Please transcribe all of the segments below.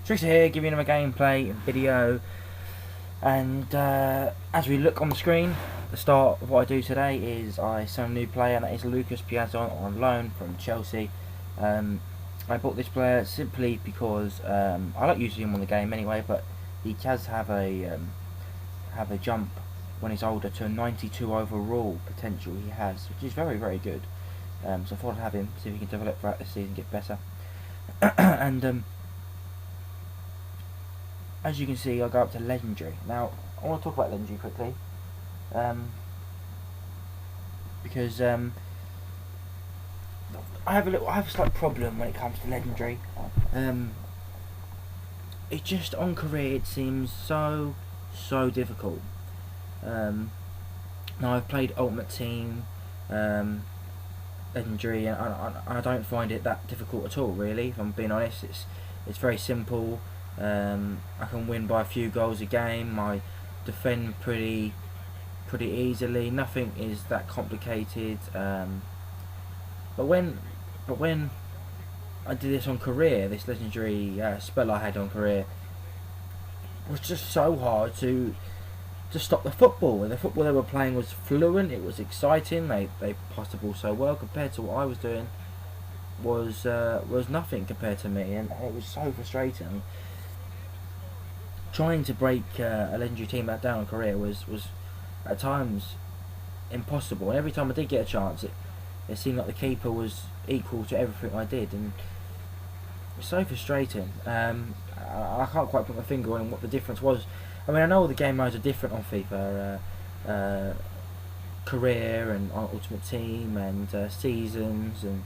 Trickster here, giving you another gameplay video, and as we look on the screen, the start of what I do today is I sign a new player, and that is Lucas Piazon on loan from Chelsea. I bought this player simply because I like using him on the game anyway, but he does have a jump when he's older to a 92 overall potential he has, which is very, very good. So I thought I'd have him, see if he can develop throughout the season, get better. And as you can see, I go up to Legendary. Now, I want to talk about Legendary quickly, because I have a slight problem when it comes to Legendary. It just on career it seems so difficult. Now I've played Ultimate Team, Legendary, and I don't find it that difficult at all. Really, if I'm being honest, it's very simple. I can win by a few goals a game. I defend pretty easily. Nothing is that complicated. But when I did this on career, this Legendary spell I had on career was just so hard to stop the football. And the football they were playing was fluent. It was exciting. They passed the ball so well compared to what I was doing. Was nothing compared to me, and it was so frustrating. Trying to break a Legendary team back down on career was at times impossible, and every time I did get a chance, it seemed like the keeper was equal to everything I did, and it was so frustrating. I can't quite put my finger on what the difference was. I mean, I know all the game modes are different on FIFA, career and Ultimate Team and seasons and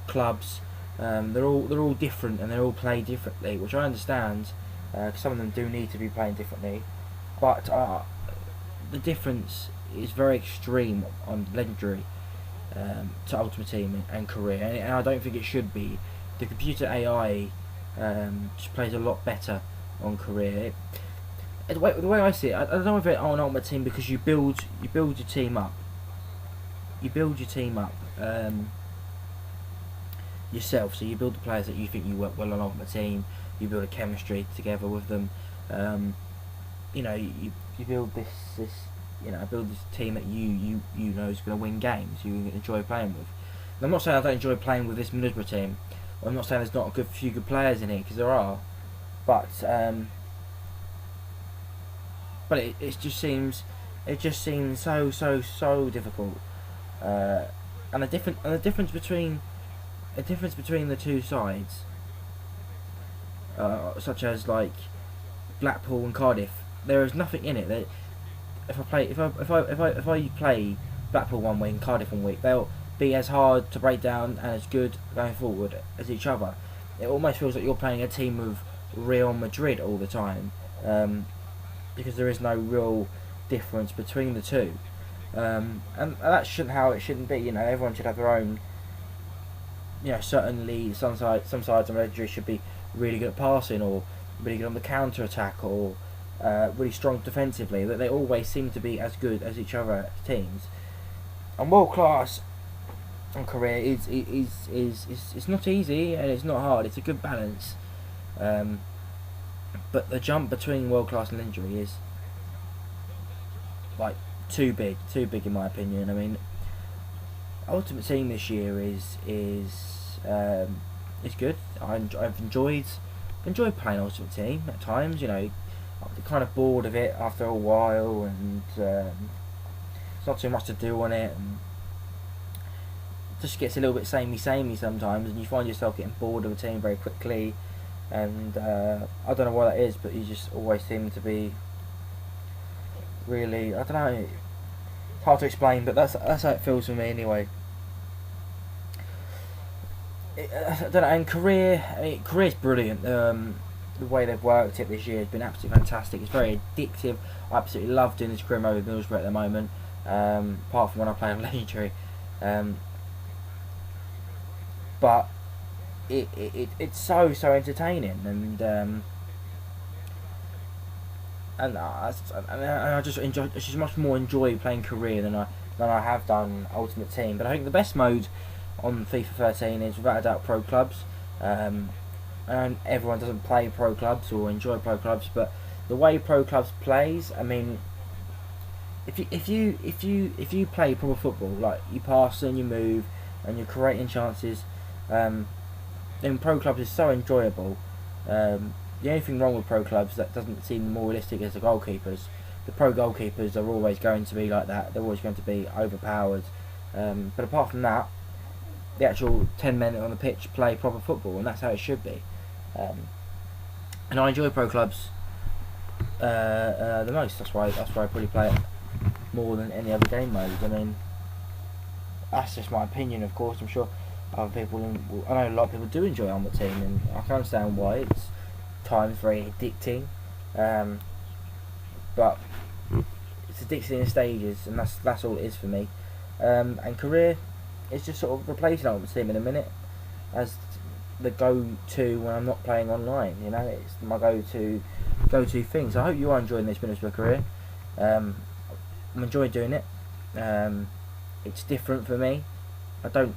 clubs. They're all different, and they're all played differently, which I understand. Some of them do need to be playing differently, but the difference is very extreme on Legendary to Ultimate Team and career, and I don't think it should be. The computer AI just plays a lot better on career. The way I see it, I don't know if it's on Ultimate Team because you build your team up. You build your team up yourself, so you build the players that you think you work well on Ultimate Team. You build a chemistry together with them. You know, you build this build this team that you know is going to win games. You enjoy playing with. And I'm not saying I don't enjoy playing with this Middlesbrough team. I'm not saying there's not a few good players in here, because there are. But it just seems so difficult. And the difference between the two sides. Such as like Blackpool and Cardiff, there is nothing in it. If I play Blackpool one week and Cardiff one week, they'll be as hard to break down and as good going forward as each other. It almost feels like you're playing a team of Real Madrid all the time, because there is no real difference between the two, and that's how it shouldn't be. You know, everyone should have their own. You know, certainly some sides on Legendary should be really good at passing, or really good on the counter attack, or really strong defensively. That they always seem to be as good as each other teams. And world class on career is it's not easy and it's not hard. It's a good balance. But the jump between world class and Legendary is like too big in my opinion. I mean, Ultimate Team this year is good. I've enjoyed playing Ultimate Team at times. You know, I'm kind of bored of it after a while, and there's not too much to do on it, and it just gets a little bit samey sometimes, and you find yourself getting bored of a team very quickly. And I don't know why that is, but you just always seem to be really, I don't know, it's hard to explain, but that's how it feels for me anyway. I don't know. And career's brilliant. The way they've worked it this year has been absolutely fantastic. It's very addictive. I absolutely love doing this career mode with Middlesbrough at the moment, apart from when I play on Legendary. But it's so entertaining, and I just much more enjoy playing career than I have done Ultimate Team. But I think the best mode on FIFA 13 is without a doubt Pro Clubs. and everyone doesn't play pro clubs or enjoy pro clubs, but the way pro clubs plays, I mean, if you play proper football, like you pass and you move and you're creating chances, then pro clubs is so enjoyable. The only thing wrong with pro clubs that doesn't seem more realistic is the goalkeepers. The pro goalkeepers are always going to be like that. They're always going to be overpowered. But apart from that, the actual 10 men on the pitch play proper football, and that's how it should be. And I enjoy pro clubs the most. That's why I probably play it more than any other game modes. I mean, that's just my opinion, of course. I'm sure other people, I know a lot of people do enjoy Ultimate Team, and I can understand why. It's times very addicting, but it's addicting in stages, and that's all it is for me. And career is just sort of replacing Ultimate Team in a minute as the go-to when I'm not playing online. You know, it's my go-to thing. So I hope you are enjoying this Middlesbrough career. I'm enjoying doing it. It's different for me. I don't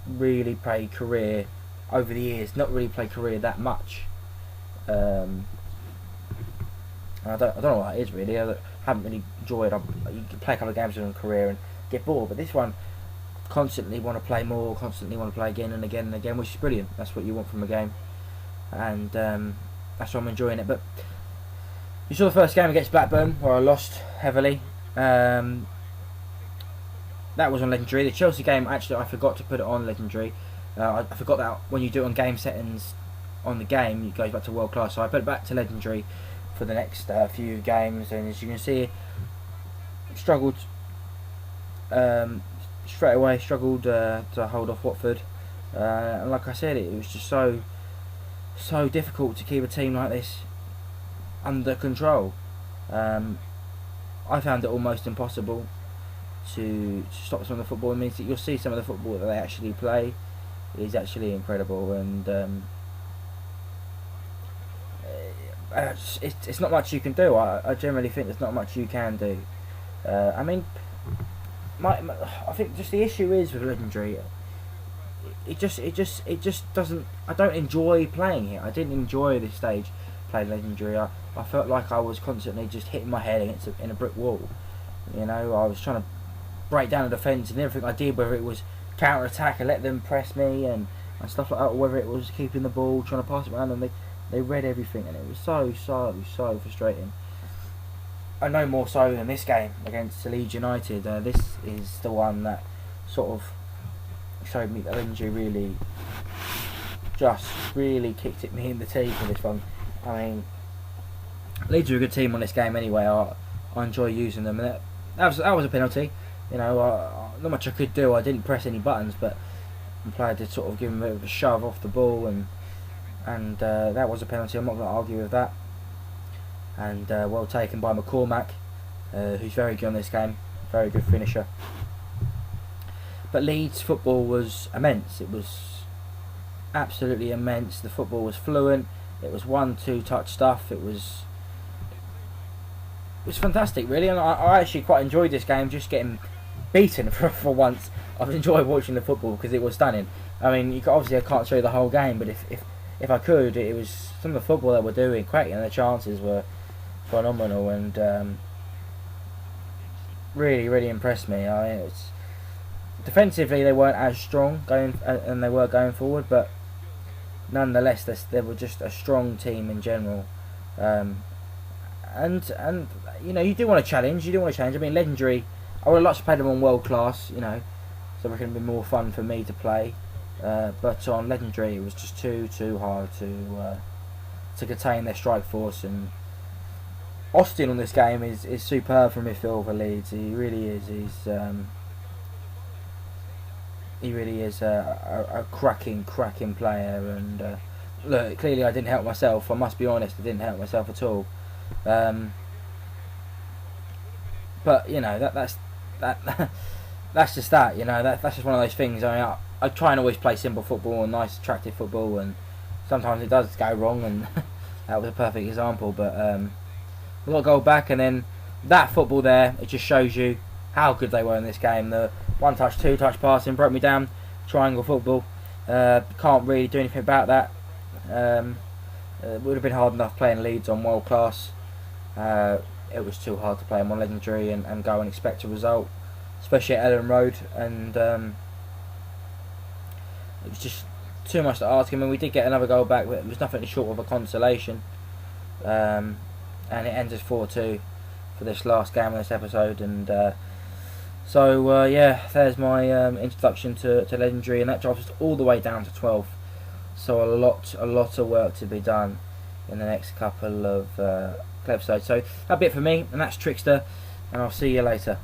really play career over the years. Not really play career that much. I don't know what it is really. I haven't really enjoyed. You can play a couple of games in career and get bored, but this one, constantly want to play more, constantly want to play again and again and again, which is brilliant. That's what you want from a game, and that's why I'm enjoying it. But you saw the first game against Blackburn where I lost heavily. That was on Legendary. The Chelsea game, actually, I forgot to put it on Legendary. I forgot that when you do it on game settings on the game, it goes back to World Class. So I put it back to Legendary for the next few games, and as you can see, struggled straight away. Struggled to hold off Watford, and like I said, it was just so difficult to keep a team like this under control. I found it almost impossible to stop some of the football. It means that you'll see some of the football that they actually play is actually incredible, and it's not much you can do. I generally think there's not much you can do. I mean, I think just the issue is with Legendary. It just doesn't. I don't enjoy playing it. I didn't enjoy this stage playing Legendary. I felt like I was constantly just hitting my head against in a brick wall. You know, I was trying to break down the defence, and everything I did, whether it was counter attack and let them press me and stuff like that, or whether it was keeping the ball, trying to pass it around, and they read everything, and it was so frustrating. I know more so than this game against Leeds United. This is the one that sort of showed me that Legendary really kicked at me in the teeth for this one. I mean, Leeds are a good team on this game anyway. I enjoy using them, and that was a penalty. You know, not much I could do. I didn't press any buttons, but the player did sort of give him a bit of a shove off the ball, and that was a penalty. I'm not going to argue with that. And well taken by McCormack, who's very good on this game, very good finisher. But Leeds' football was immense. It was absolutely immense. The football was fluent. It was 1-2 touch stuff. It was fantastic, really, and I actually quite enjoyed this game. Just getting beaten for once, I've enjoyed watching the football because it was stunning. I mean, obviously I can't show you the whole game, but if I could, it was some of the football that we're doing, creating the chances were phenomenal, and really impressed me. I mean, defensively they weren't as strong and they were going forward, but nonetheless they were just a strong team in general. And you know, you do want to challenge. I mean, Legendary, I would have liked to play them on World Class, you know, so it would have been more fun for me to play. But on Legendary, it was just too hard to contain their strike force. And Austin on this game is superb from midfield for Leeds. He really is. He really is a cracking player. And look, clearly I didn't help myself. I must be honest, I didn't help myself at all. But you know, that's just that. You know, that's just one of those things. I mean, I try and always play simple football and nice, attractive football, and sometimes it does go wrong, and that was a perfect example. But we got a goal back, and then that football there, it just shows you how good they were in this game. The 1-touch, 2-touch passing broke me down. Triangle football, can't really do anything about that. It would have been hard enough playing Leeds on world class. It was too hard to play them on legendary and go and expect a result, especially at Ellen Road. And it was just too much to ask. I mean, we did get another goal back, but it was nothing short of a consolation. And it ended 4-2 for this last game of this episode. And so yeah, there's my introduction to legendary, and that drops us all the way down to 12. So a lot of work to be done in the next couple of episodes. So that's it for me, and that's Trickster, and I'll see you later.